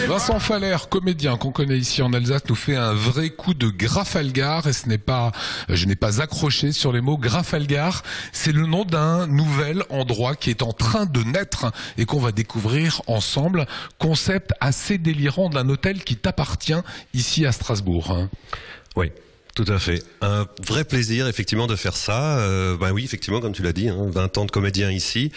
Vincent Faller, comédien qu'on connaît ici en Alsace, nous fait un vrai coup de Grafalgar et je n'ai pas accroché sur les mots Grafalgar. C'est le nom d'un nouvel endroit qui est en train de naître et qu'on va découvrir ensemble. Concept assez délirant d'un hôtel qui t'appartient ici à Strasbourg. Oui. Tout à fait. Un vrai plaisir, effectivement, de faire ça. Oui, effectivement, comme tu l'as dit, 20 ans de comédien ici.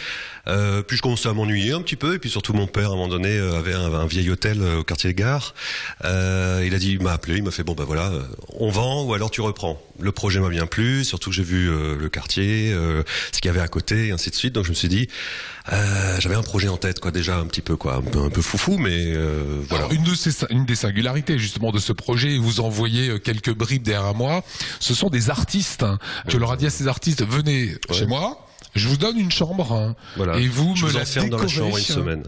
Puis je commençais à m'ennuyer un petit peu. Et puis surtout, mon père, à un moment donné, avait un vieil hôtel au quartier Gare. Il m'a appelé, il m'a fait, on vend ou alors tu reprends. Le projet m'a bien plu, surtout que j'ai vu le quartier, ce qu'il y avait à côté, et ainsi de suite. Donc je me suis dit, j'avais un projet en tête, déjà un petit peu, un peu foufou, mais voilà. Alors, une des singularités, justement, de ce projet, vous envoyez quelques bribes derrière moi, ce sont des artistes. Tu leur as dit à ces artistes, venez chez moi, je vous donne une chambre, et vous je me vous la enferme dans la chambre une semaine.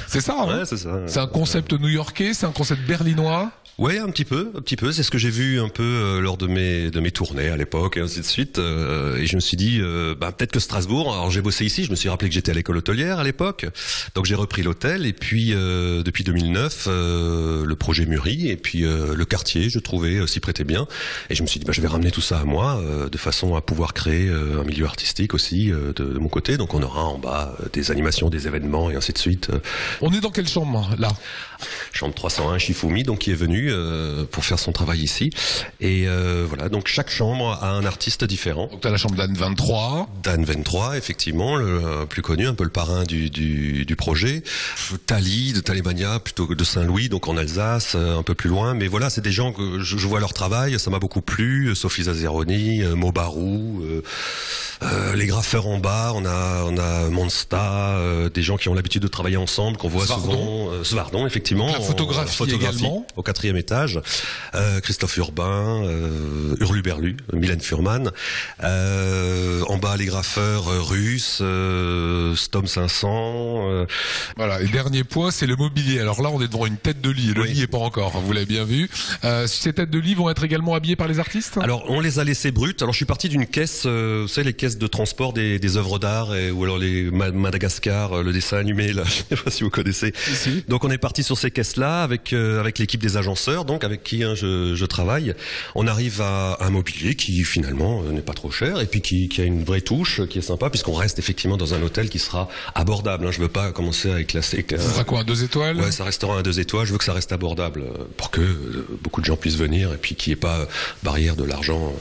C'est ça, ouais, c'est ça. C'est un concept new-yorkais, c'est un concept berlinois. Ouais, un petit peu. C'est ce que j'ai vu un peu lors de mes tournées à l'époque et ainsi de suite. Et je me suis dit, peut-être que Strasbourg. Alors j'ai bossé ici. Je me suis rappelé que j'étais à l'école hôtelière à l'époque. Donc j'ai repris l'hôtel et puis depuis 2009, le projet mûrit et puis le quartier, je trouvais, s'y prêtait bien. Et je me suis dit, je vais ramener tout ça à moi, de façon à pouvoir créer un milieu artistique aussi de mon côté. Donc on aura en bas des animations, des événements et ainsi de suite. On est dans quelle chambre là? Chambre 301 Shifumi, donc qui est venu pour faire son travail ici. Et voilà, donc chaque chambre a un artiste différent. Donc tu as la chambre d'Anne 23. d'Anne 23, effectivement, le plus connu, un peu le parrain du projet. Tali, de Talemania, plutôt que de Saint-Louis, donc en Alsace, un peu plus loin. Mais voilà, c'est des gens que je vois leur travail, ça m'a beaucoup plu. Sophie Zazzeroni, Mobarou, les graffeurs en bas, on a Monsta, des gens qui ont l'habitude de travailler ensemble, qu'on voit souvent. Svardon, effectivement. Donc la photographie également. Au 4e étage. Christophe Urbain, Hurluberlu, Mylène Furman. En bas, les graffeurs russes, Stom 500. Voilà, et dernier point, c'est le mobilier. Alors là, on est devant une tête de lit, et le lit n'est pas encore, vous l'avez bien vu. Ces têtes de lit vont être également habillées par les artistes? Alors, on les a laissées brutes. Alors, je suis parti d'une caisse, vous savez, les caisses de transport des œuvres d'art, ou alors les Madagascar, le dessin animé, là, je sais pas si vous connaissez. Si. Donc, on est parti sur ces caisses-là, avec l'équipe des agenceurs, donc avec qui je travaille. On arrive à un mobilier qui, finalement, n'est pas trop cher, et puis qui a une vraie touche, qui est sympa, puisqu'on reste effectivement dans un hôtel qui sera abordable. Je veux pas commencer à classer. Ça sera quoi, un 2 étoiles? Ouais, ça restera un 2 étoiles. Je veux que ça reste abordable pour que beaucoup de gens puissent venir et puis qu'il n'y ait pas barrière de l'argent.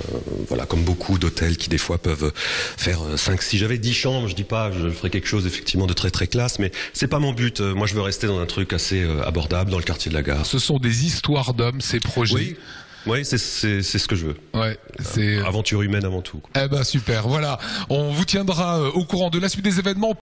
Voilà, comme beaucoup d'hôtels qui des fois peuvent faire 5. Si j'avais 10 chambres, je dis pas, je ferais quelque chose effectivement de très très classe, mais c'est pas mon but. Moi, je veux rester dans un truc assez abordable dans le quartier de la Gare. Ce sont des histoires d'hommes, ces projets. Oui. Oui, c'est ce que je veux. Ouais, c'est aventure humaine avant tout. Eh ben super. Voilà, on vous tiendra au courant de la suite des événements.